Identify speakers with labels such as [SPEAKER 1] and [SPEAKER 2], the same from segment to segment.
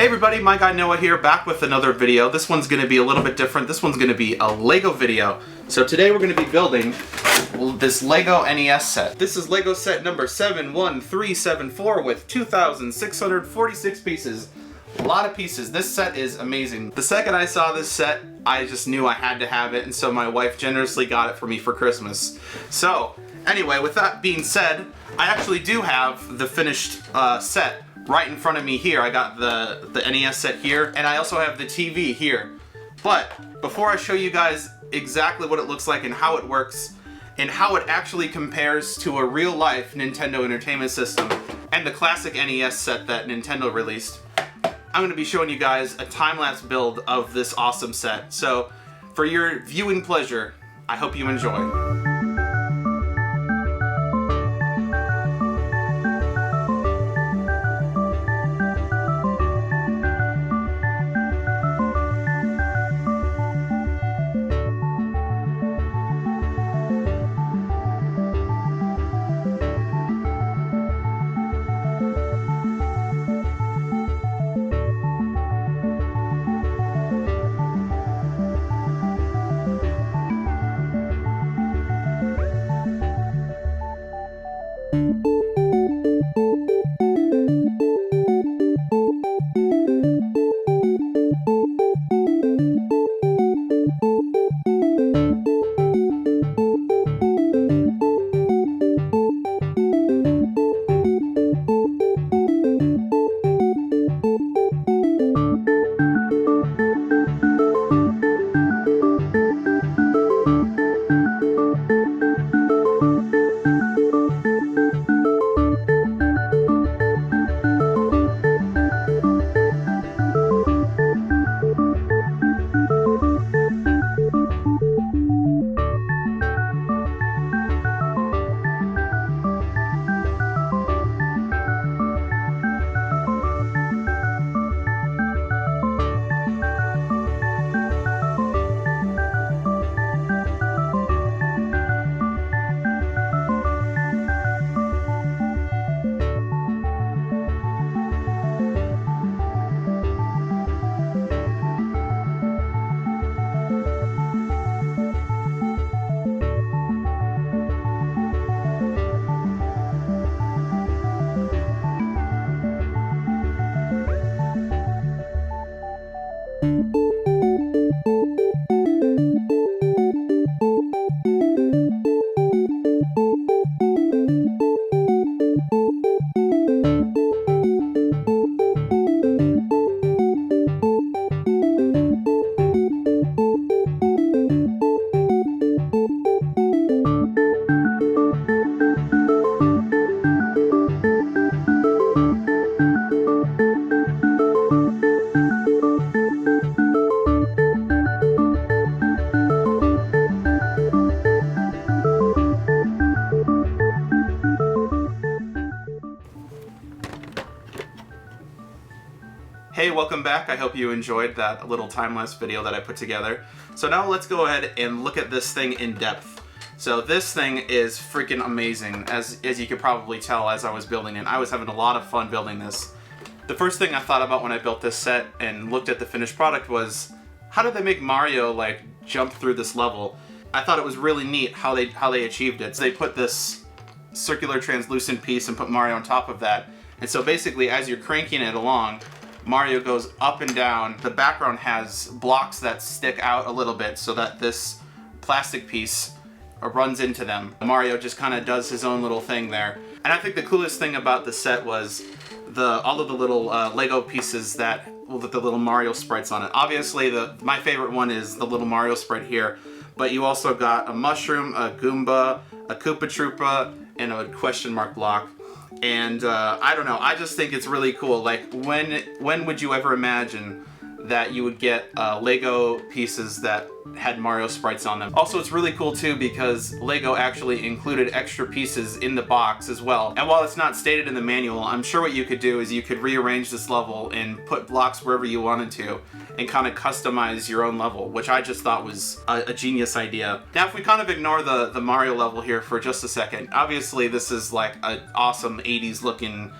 [SPEAKER 1] Hey everybody, my guy Noah here, back with another video. This one's going to be a little bit different. This one's going to be a Lego video. So today we're going to be building this Lego NES set. This is Lego set number 71374 with 2,646 pieces. A lot of pieces. This set is amazing. The second I saw this set, I just knew I had to have it, and so my wife generously got it for me for Christmas. So, anyway, with that being said, I actually do have the finished set right in front of me here. I got the NES set here, and I also have the TV here. But before I show you guys exactly what it looks like and how it works, and how it actually compares to a real-life Nintendo Entertainment System and the classic NES set that Nintendo released, I'm going to be showing you guys a time-lapse build of this awesome set. So, for your viewing pleasure, I hope you enjoy. Hey, welcome back. I hope you enjoyed that little time-lapse video that I put together. So now let's go ahead and look at this thing in depth. So this thing is freaking amazing, as you could probably tell as I was building it. I was having a lot of fun building this. The first thing I thought about when I built this set and looked at the finished product was, how did they make Mario like jump through this level? I thought it was really neat how they achieved it. So they put this circular translucent piece and put Mario on top of that. And so basically as you're cranking it along, Mario goes up and down. The background has blocks that stick out a little bit so that this plastic piece runs into them. Mario just kind of does his own little thing there. And I think the coolest thing about the set was all of the little Lego pieces with the little Mario sprites on it. Obviously, my favorite one is the little Mario sprite here, but you also got a mushroom, a Goomba, a Koopa Troopa, and a question mark block. And I don't know, I just think it's really cool. Like, when would you ever imagine that you would get Lego pieces that had Mario sprites on them? Also, it's really cool too because Lego actually included extra pieces in the box as well. And while it's not stated in the manual, I'm sure what you could do is you could rearrange this level and put blocks wherever you wanted to and kind of customize your own level, which I just thought was a genius idea. Now, if we kind of ignore the Mario level here for just a second, obviously this is like an awesome 80s looking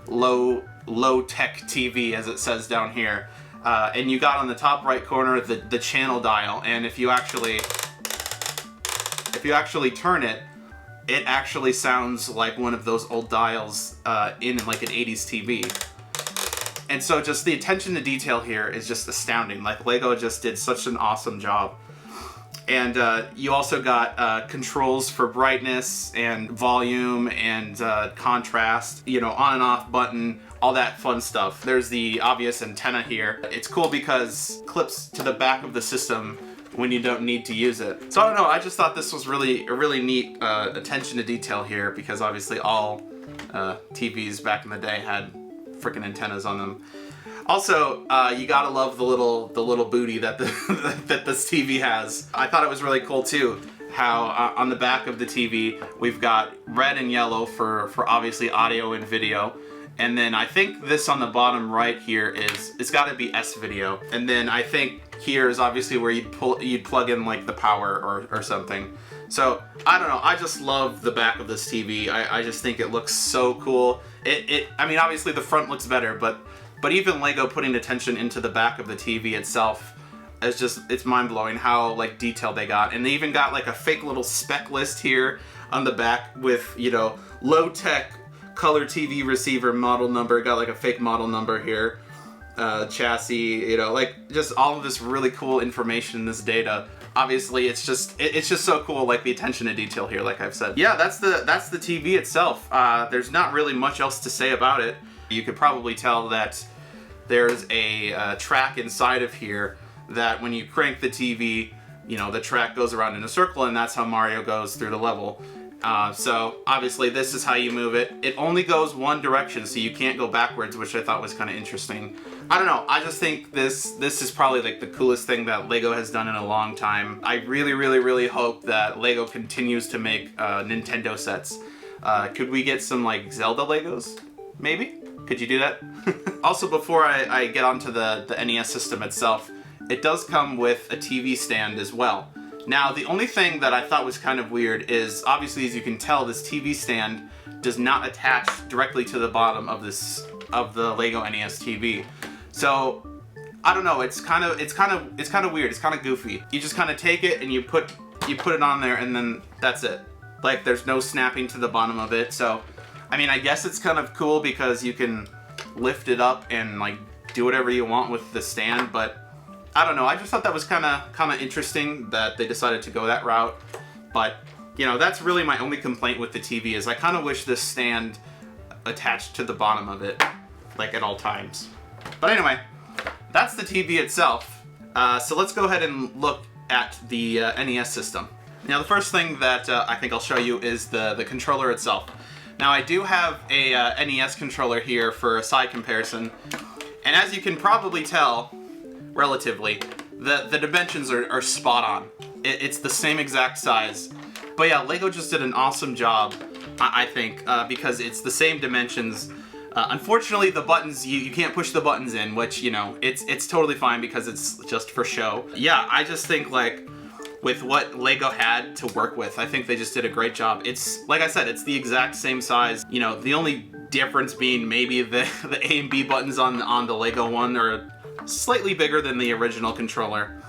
[SPEAKER 1] low low-tech TV, as it says down here. And you got on the top right corner the channel dial, and if you actually turn it, it actually sounds like one of those old dials in like an 80s TV. And so just the attention to detail here is just astounding. Like, LEGO just did such an awesome job. And you also got controls for brightness and volume and contrast, you know, on and off button, all that fun stuff. There's the obvious antenna here. It's cool because it clips to the back of the system when you don't need to use it. So I don't know, I just thought this was really a really neat attention to detail here, because obviously all TVs back in the day had freaking antennas on them. Also, you gotta love the little booty that that this TV has. I thought it was really cool too, how on the back of the TV we've got red and yellow for obviously audio and video. And then I think this on the bottom right here it's got to be S video. And then I think here is obviously where you'd plug in like the power or something. So I don't know. I just love the back of this TV. I just think it looks so cool. I mean, obviously the front looks better, but even LEGO putting attention into the back of the TV itself is just, it's mind blowing how like detailed they got. And they even got like a fake little spec list here on the back with, you know, low tech color TV receiver model number, got like a fake model number here, chassis, you know, like just all of this really cool information in this data. Obviously it's just so cool, like the attention to detail here, like I've said. Yeah, that's the TV itself. There's not really much else to say about it. You could probably tell that there's a track inside of here that when you crank the TV, you know, the track goes around in a circle, and that's how Mario goes through the level. So obviously this is how you move it. It only goes one direction, so you can't go backwards, which I thought was kind of interesting. I don't know, I just think this is probably like the coolest thing that LEGO has done in a long time. I really hope that LEGO continues to make Nintendo sets. Could we get some like Zelda Legos? Maybe? Could you do that? Also, before I get onto the NES system itself, it does come with a TV stand as well. Now, the only thing that I thought was kind of weird is, obviously, as you can tell, this TV stand does not attach directly to the bottom of the LEGO NES TV. So, I don't know. It's kind of weird. It's kind of goofy. You just kind of take it and you put it on there, and then that's it. Like, there's no snapping to the bottom of it. So, I mean, I guess it's kind of cool because you can lift it up and like do whatever you want with the stand, but I don't know, I just thought that was kind of interesting that they decided to go that route. But, you know, that's really my only complaint with the TV, is I kind of wish this stand attached to the bottom of it, like at all times. But anyway, that's the TV itself. So let's go ahead and look at the NES system. Now, the first thing that I think I'll show you is the controller itself. Now, I do have a NES controller here for a side comparison, and as you can probably tell, relatively, the dimensions are spot on. It's the same exact size. But yeah, LEGO just did an awesome job, I think, because it's the same dimensions. Unfortunately, the buttons, you can't push the buttons in, which, you know, it's totally fine because it's just for show. Yeah, I just think, like, with what LEGO had to work with, I think they just did a great job. It's, like I said, it's the exact same size. You know, the only difference being maybe the A and B buttons on the LEGO one are slightly bigger than the original controller.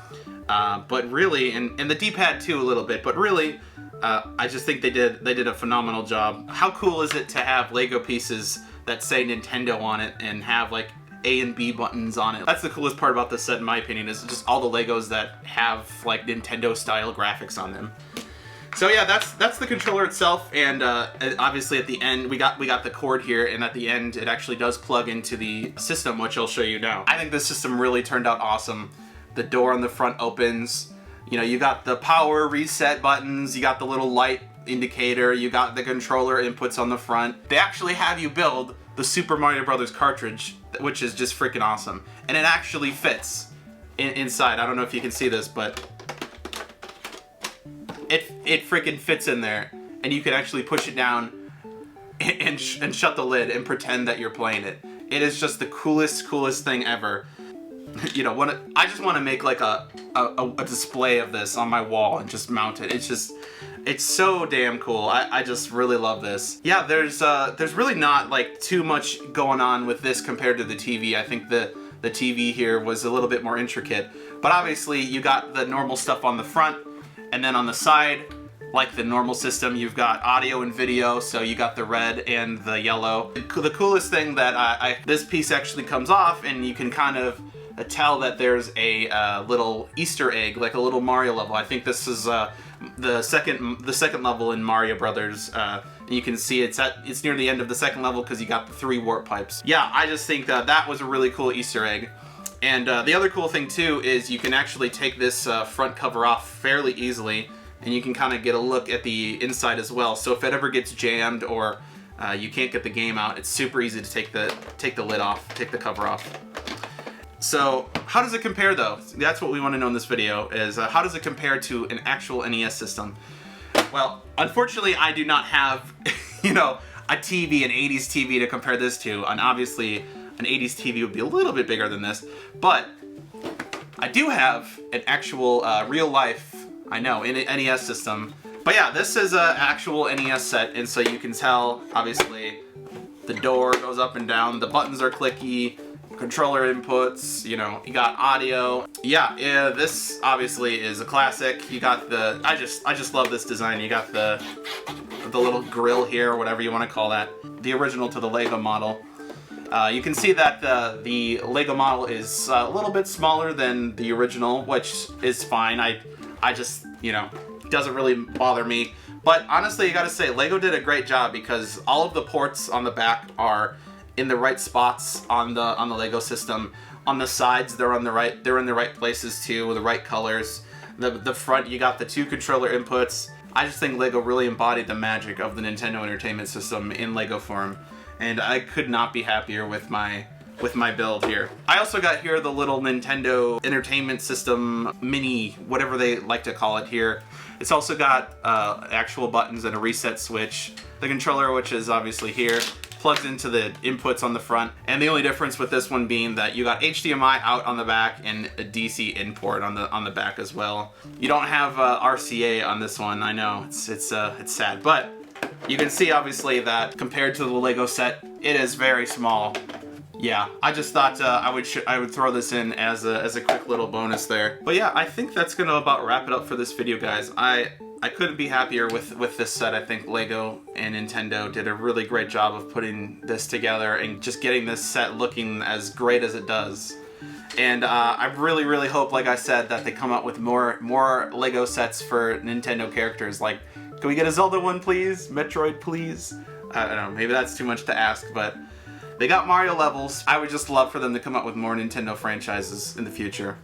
[SPEAKER 1] But really, and the D-pad too a little bit, but really, I just think they did a phenomenal job. How cool is it to have LEGO pieces that say Nintendo on it and have like A and B buttons on it? That's the coolest part about this set, in my opinion, is just all the Legos that have like Nintendo style graphics on them. So yeah, that's the controller itself, and obviously at the end we got the cord here, and at the end it actually does plug into the system, which I'll show you now. I think this system really turned out awesome. The door on the front opens. You know, you got the power reset buttons, you got the little light indicator, you got the controller inputs on the front. They actually have you build the Super Mario Brothers cartridge, which is just freaking awesome. And it actually fits inside. I don't know if you can see this, but it freaking fits in there. And you can actually push it down and shut the lid and pretend that you're playing it. It is just the coolest thing ever. You know, I just want to make like a display of this on my wall and just mount it. It's just, It's so damn cool. I just really love this. Yeah, there's really not like too much going on with this compared to the TV. I think the TV here was a little bit more intricate. But obviously you got the normal stuff on the front, and then on the side, like the normal system, you've got audio and video, so you got the red and the yellow. The coolest thing that this piece actually comes off, and you can kind of tell that there's a little Easter egg, like a little Mario level. I think this is the second level in Mario Brothers. And you can see it's near the end of the second level because you got the 3 warp pipes. Yeah, I just think that was a really cool Easter egg. And the other cool thing too is you can actually take this front cover off fairly easily, and you can kind of get a look at the inside as well. So if it ever gets jammed or you can't get the game out, it's super easy to take the lid off, take the cover off. So how does it compare though? That's what we want to know in this video, is how does it compare to an actual NES system? Well, unfortunately I do not have, you know, a TV, an 80s TV to compare this to, and obviously an 80s TV would be a little bit bigger than this, but I do have an actual real life, I know, in an NES system. But yeah, this is an actual NES set, and so you can tell, obviously, the door goes up and down, the buttons are clicky, controller inputs, you know, you got audio. Yeah, this obviously is a classic. You got the, I just love this design. You got the little grill here, whatever you want to call that. The original to the Lego model. You can see that the Lego model is a little bit smaller than the original, which is fine. I just, you know, doesn't really bother me. But honestly, you gotta say, Lego did a great job because all of the ports on the back are in the right spots on the Lego system. On the sides, they're in the right places too, with the right colors. The front, you got the 2 controller inputs. I just think Lego really embodied the magic of the Nintendo Entertainment System in Lego form, and I could not be happier with my build here. I also got here the little Nintendo Entertainment System mini, whatever they like to call it here. It's also got actual buttons and a reset switch. The controller, which is obviously here, plugs into the inputs on the front, and the only difference with this one being that you got HDMI out on the back and a DC in port on the back as well. You don't have RCA on this one. I know it's sad, but you can see obviously that compared to the Lego set, it is very small. Yeah, I just thought I would throw this in as a quick little bonus there. But yeah, I think that's gonna about wrap it up for this video, guys. I couldn't be happier with this set. I think Lego and Nintendo did a really great job of putting this together and just getting this set looking as great as it does. And I really, really hope, like I said, that they come out with more Lego sets for Nintendo characters. Like, can we get a Zelda one, please? Metroid, please? I don't know, maybe that's too much to ask, but they got Mario levels. I would just love for them to come out with more Nintendo franchises in the future.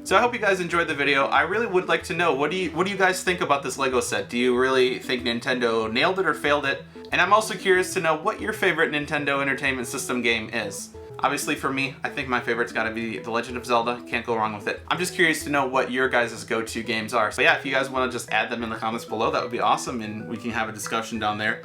[SPEAKER 1] So I hope you guys enjoyed the video. I really would like to know, what do you guys think about this Lego set? Do you really think Nintendo nailed it or failed it? And I'm also curious to know what your favorite Nintendo Entertainment System game is. Obviously for me, I think my favorite's gotta be The Legend of Zelda. Can't go wrong with it. I'm just curious to know what your guys' go-to games are. So yeah, if you guys wanna just add them in the comments below, that would be awesome, and we can have a discussion down there.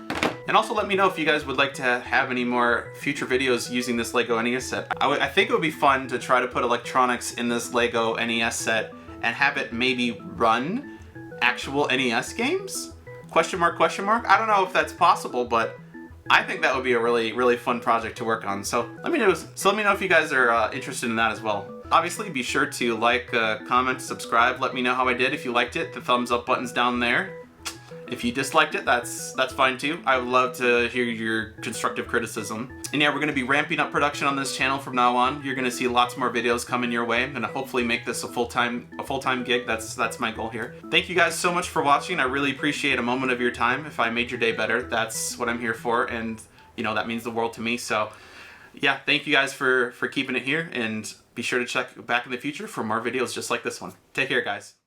[SPEAKER 1] And also let me know if you guys would like to have any more future videos using this Lego NES set. I think it would be fun to try to put electronics in this Lego NES set and have it maybe run actual NES games? Question mark, question mark? I don't know if that's possible, but I think that would be a really, really fun project to work on. So let me know if you guys are interested in that as well. Obviously, be sure to like, comment, subscribe. Let me know how I did. If you liked it, the thumbs up button's down there. If you disliked it, that's fine too. I would love to hear your constructive criticism. And yeah, we're gonna be ramping up production on this channel from now on. You're gonna see lots more videos coming your way. I'm gonna hopefully make this a full-time gig. That's my goal here. Thank you guys so much for watching. I really appreciate a moment of your time. If I made your day better, that's what I'm here for, and you know, that means the world to me. So yeah, thank you guys for keeping it here, and be sure to check back in the future for more videos just like this one. Take care, guys.